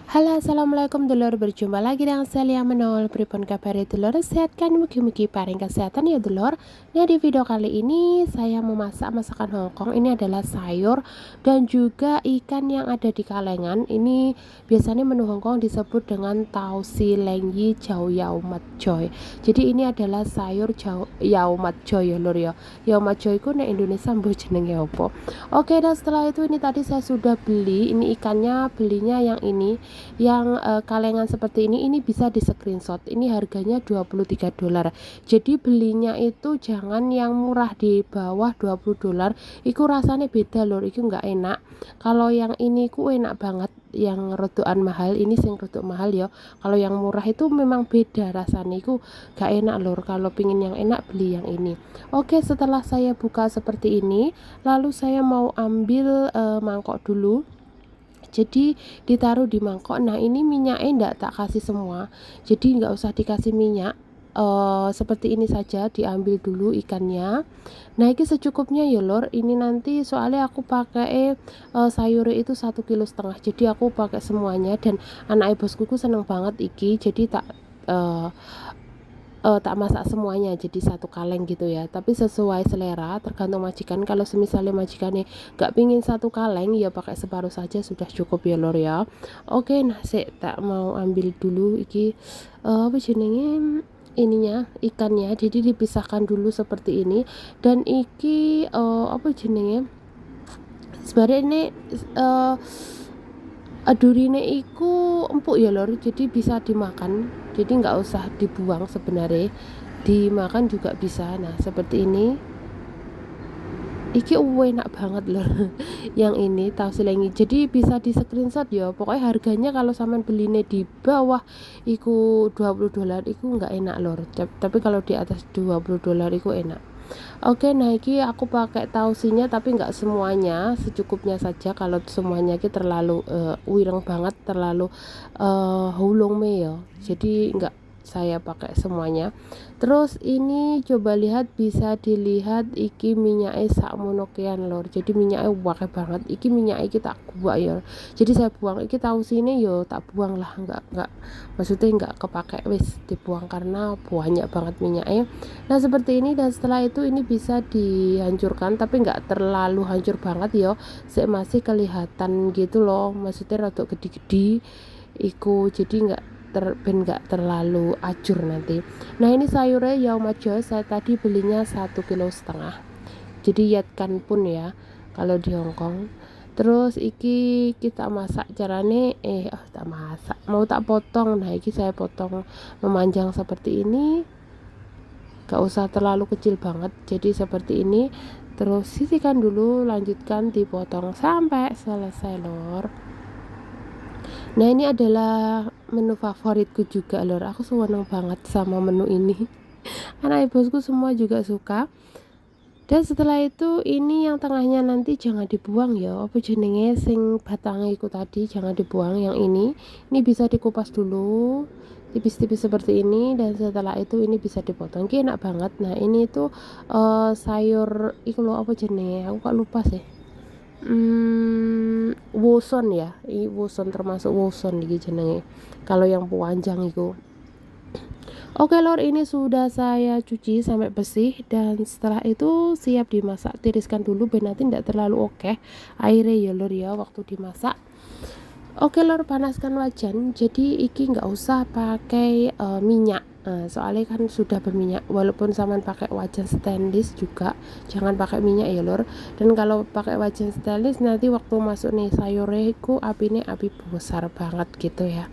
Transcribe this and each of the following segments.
Halo, assalamualaikum dulur, berjumpa lagi dengan saya Menol. Pripun kabar dulur, sehat kan? Mugi-mugi paring kesehatan ya dulur. Nah, di video kali ini saya memasak masakan Hongkong. Ini adalah sayur dan juga ikan yang ada di kalengan. Ini biasanya menu Hongkong disebut dengan tau si leng yi chow yao mat choy. Jadi ini adalah sayur yao mat choy ya lur ya. Yao mat choy ku nek Indonesia mbuh jenenge opo. Oke, dan setelah itu ini tadi saya sudah beli. Ini ikannya belinya yang ini yang kalengan seperti ini bisa di screenshot. Ini harganya $23. Jadi belinya itu jangan yang murah di bawah $20. Iku rasanya beda lur, iku nggak enak. Kalau yang ini ku enak banget, yang rodoan mahal ini sing rodok mahal ya. Kalau yang murah itu memang beda rasanya, iku gak enak lur. Kalau pingin yang enak beli yang ini. Oke, setelah saya buka seperti ini, lalu saya mau ambil mangkok dulu. Jadi ditaruh di mangkok. Nah, ini minyaknya ndak tak kasih semua, jadi nggak usah dikasih minyak. Seperti ini saja, diambil dulu ikannya. Nah, ini secukupnya ya lor. Ini nanti soalnya aku pakai sayur itu 1,5 kg, jadi aku pakai semuanya. Dan anak bosku seneng banget iki, jadi tak masak semuanya jadi satu kaleng gitu ya, tapi sesuai selera, tergantung majikan. Kalau semisalnya majikannya gak pingin satu kaleng ya pakai separuh saja sudah cukup ya lor ya. Oke, nah saya tak mau ambil dulu iki apa jenenge ininya, ikannya. Jadi dipisahkan dulu seperti ini. Dan iki apa jenenge, sebenarnya ini adurine iku empuk ya lor, jadi bisa dimakan, jadi nggak usah dibuang sebenarnya, dimakan juga bisa. Nah, seperti ini iki enak banget lor. Yang ini tahu silengi, jadi bisa di screenshot ya. Pokoknya harganya kalau sampean beline di bawah iku $20 iku nggak enak lor, tapi kalau di atas $20 iku enak. Oke, nah ini aku pakai tausinya tapi nggak semuanya, secukupnya saja. Kalau semuanya ini terlalu wireng banget, terlalu hulung me ya. Jadi nggak saya pakai semuanya. Terus ini coba lihat, bisa dilihat iki minyaknya sakmono kean lor. Jadi minyaknya wakil banget. Iki minyak iki tak buang ya. Jadi saya buang iki tausine yo tak buang lah, nggak maksudnya nggak kepake wis dibuang karena banyak banget minyaknya. Nah, seperti ini. Dan setelah itu ini bisa dihancurkan tapi nggak terlalu hancur banget ya, masih kelihatan gitu loh, maksudnya rada gede-gede iku, jadi nggak terlalu acur nanti. Nah, ini sayurnya yao majo saya tadi belinya 1,5 kg, jadi yatkan pun ya kalau di Hongkong. Terus iki kita masak carane tak masak, mau tak potong. Nah, iki saya potong memanjang seperti ini, gak usah terlalu kecil banget, jadi seperti ini. Terus sisihkan dulu, lanjutkan dipotong sampai selesai lor. Nah, ini adalah menu favoritku juga lor, aku seneng banget sama menu ini. Anak bosku semua juga suka. Dan setelah itu ini yang tengahnya nanti jangan dibuang ya, apa jenenge sing batangnya itu tadi jangan dibuang. Yang ini bisa dikupas dulu tipis-tipis seperti ini, dan setelah itu ini bisa dipotong. Ini enak banget. Nah, ini tuh sayur iku lho, apa jenenge aku kok lupa sih. Woson ya, ini woson, termasuk woson iki jenenge kalau yang panjang itu. Oke lor, ini sudah saya cuci sampai bersih, dan setelah itu siap dimasak. Tiriskan dulu biar nanti tidak terlalu airnya ya lor ya waktu dimasak. Oke lor, panaskan wajan. Jadi iki nggak usah pakai minyak, soalnya kan sudah berminyak. Walaupun saman pakai wajan stainless juga jangan pakai minyak ya lor. Dan kalau pakai wajan stainless nanti waktu masuk nih sayurnya iku apinya api besar banget gitu ya.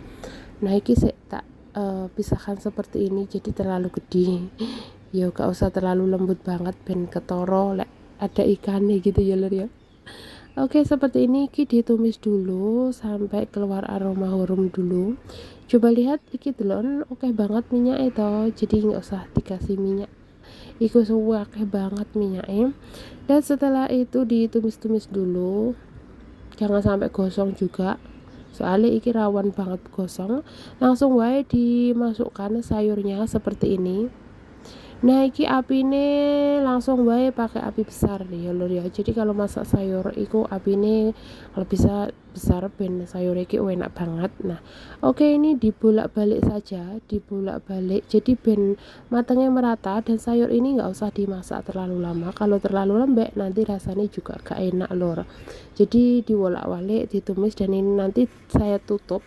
Nah, iki saya tak pisahkan seperti ini, jadi terlalu gede ya gak usah terlalu lembut banget ben ketoro lek ada ikannya gitu ya lor ya. Oke, seperti ini iki ditumis dulu sampai keluar aroma harum dulu. Coba lihat iki delon oke banget minyak itu, jadi nggak usah dikasih minyak, iku oke banget minyaknya. Dan setelah itu ditumis-tumis dulu, jangan sampai gosong juga, soalnya iki rawan banget gosong. Langsung wae dimasukkan sayurnya seperti ini. Nah iki apine langsung wae pakai api besar ya lur ya. Jadi kalau masak sayur iku apine kalau bisa besar ben sayur iki enak banget. Nah oke, ini dibolak-balik saja, dibolak-balik jadi ben matangnya merata, dan sayur ini nggak usah dimasak terlalu lama. Kalau terlalu lembek nanti rasanya juga gak enak lur. Jadi dibolak-balik, ditumis, dan ini nanti saya tutup.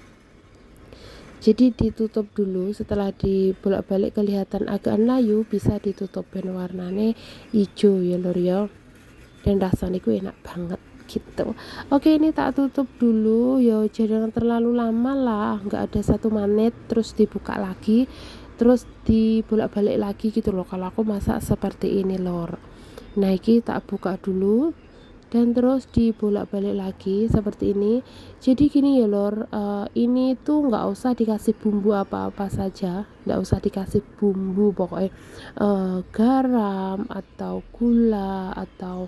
Jadi ditutup dulu, setelah dibolak-balik kelihatan agak layu bisa ditutup ben warnane hijau ya lur ya, dan rasanya ku enak banget gitu. Oke, ini tak tutup dulu ya, jangan terlalu lama lah, nggak ada 1 menit, terus dibuka lagi, terus dibolak-balik lagi gitu loh kalau aku masak seperti ini lor. Nah ini tak buka dulu dan terus dibolak-balik lagi seperti ini. Jadi gini ya lor, ini tuh nggak usah dikasih bumbu apa-apa saja, nggak usah dikasih bumbu pokoknya, garam atau gula atau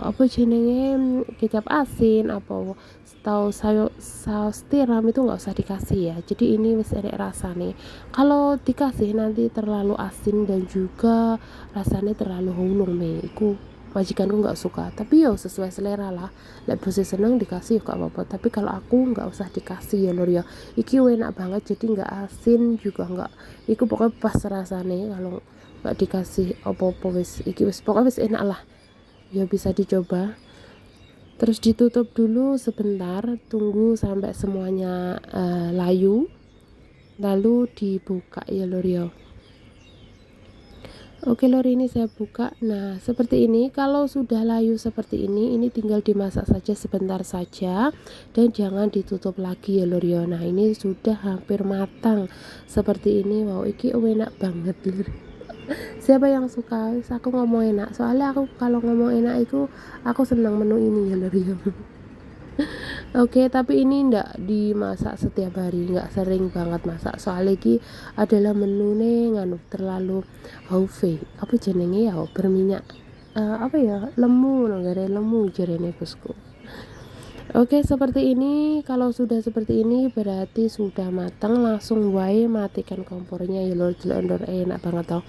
apa jenenge kecap asin apa atau saus tiram, itu nggak usah dikasih ya. Jadi ini wis enek rasane. Kalau dikasih nanti terlalu asin dan juga rasanya terlalu hulung iku majikanku nggak suka. Tapi yo sesuai selera lah, lek bose seneng dikasih gak apa-apa, tapi kalau aku nggak usah dikasih ya lur ya. Iki enak banget, jadi nggak asin juga nggak, iku pokoknya pas rasanya. Kalau nggak dikasih apa-apa wis iki wis pokoknya wis enak lah ya, bisa dicoba. Terus ditutup dulu sebentar, tunggu sampai semuanya layu, lalu dibuka ya lur ya. Oke lor, ini saya buka. Nah seperti ini, kalau sudah layu seperti ini tinggal dimasak saja sebentar saja dan jangan ditutup lagi ya lor ya. Nah ini sudah hampir matang seperti ini. Wow, iki enak banget lor. Siapa yang suka? Aku ngomong enak, soalnya aku kalau ngomong enak itu aku senang menu ini ya lor ya. Oke, tapi ini ndak dimasak setiap hari, nggak sering banget masak. Soalnya ini adalah menu nih nganu terlalu haufe, apa jenenge ya, berminyak, apa ya, lemu, nggak ada lemu jarene bosku. Oke, seperti ini. Kalau sudah seperti ini berarti sudah matang. Langsung wae matikan kompornya ya lor, jelek enak banget tau.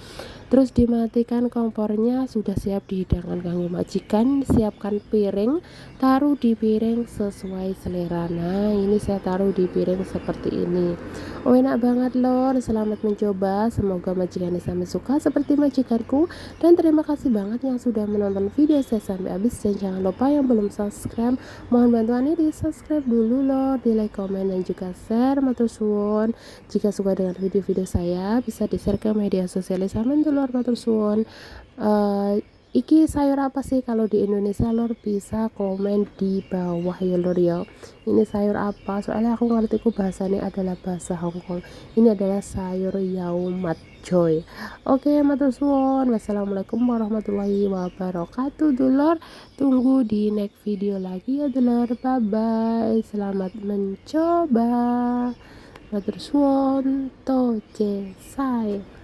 Terus dimatikan kompornya, sudah siap dihidangkan kanggo majikan. Siapkan piring, taruh di piring sesuai selera. Nah ini saya taruh di piring seperti ini. Oh enak banget lor, selamat mencoba, semoga majikannya sampai suka seperti majikanku. Dan terima kasih banget yang sudah menonton video saya sampai habis, dan jangan lupa yang belum subscribe, mohon bantuannya di subscribe dulu lor, di like, komen, dan juga share. Matur suwun. Jika suka dengan video-video saya bisa di share ke media sosial sampean lor, matur suwun. Iki sayur apa sih kalau di Indonesia lor, bisa komen di bawah ya lor ya. Ini sayur apa, soalnya aku ngerti ku bahasanya adalah bahasa Hongkong. Ini adalah sayur yaumat joy. Oke, matur suwun. Wassalamualaikum warahmatullahi wabarakatuh dulur. Tunggu di next video lagi ya dulur. Bye bye, selamat mencoba. Matur suwun, toce sai.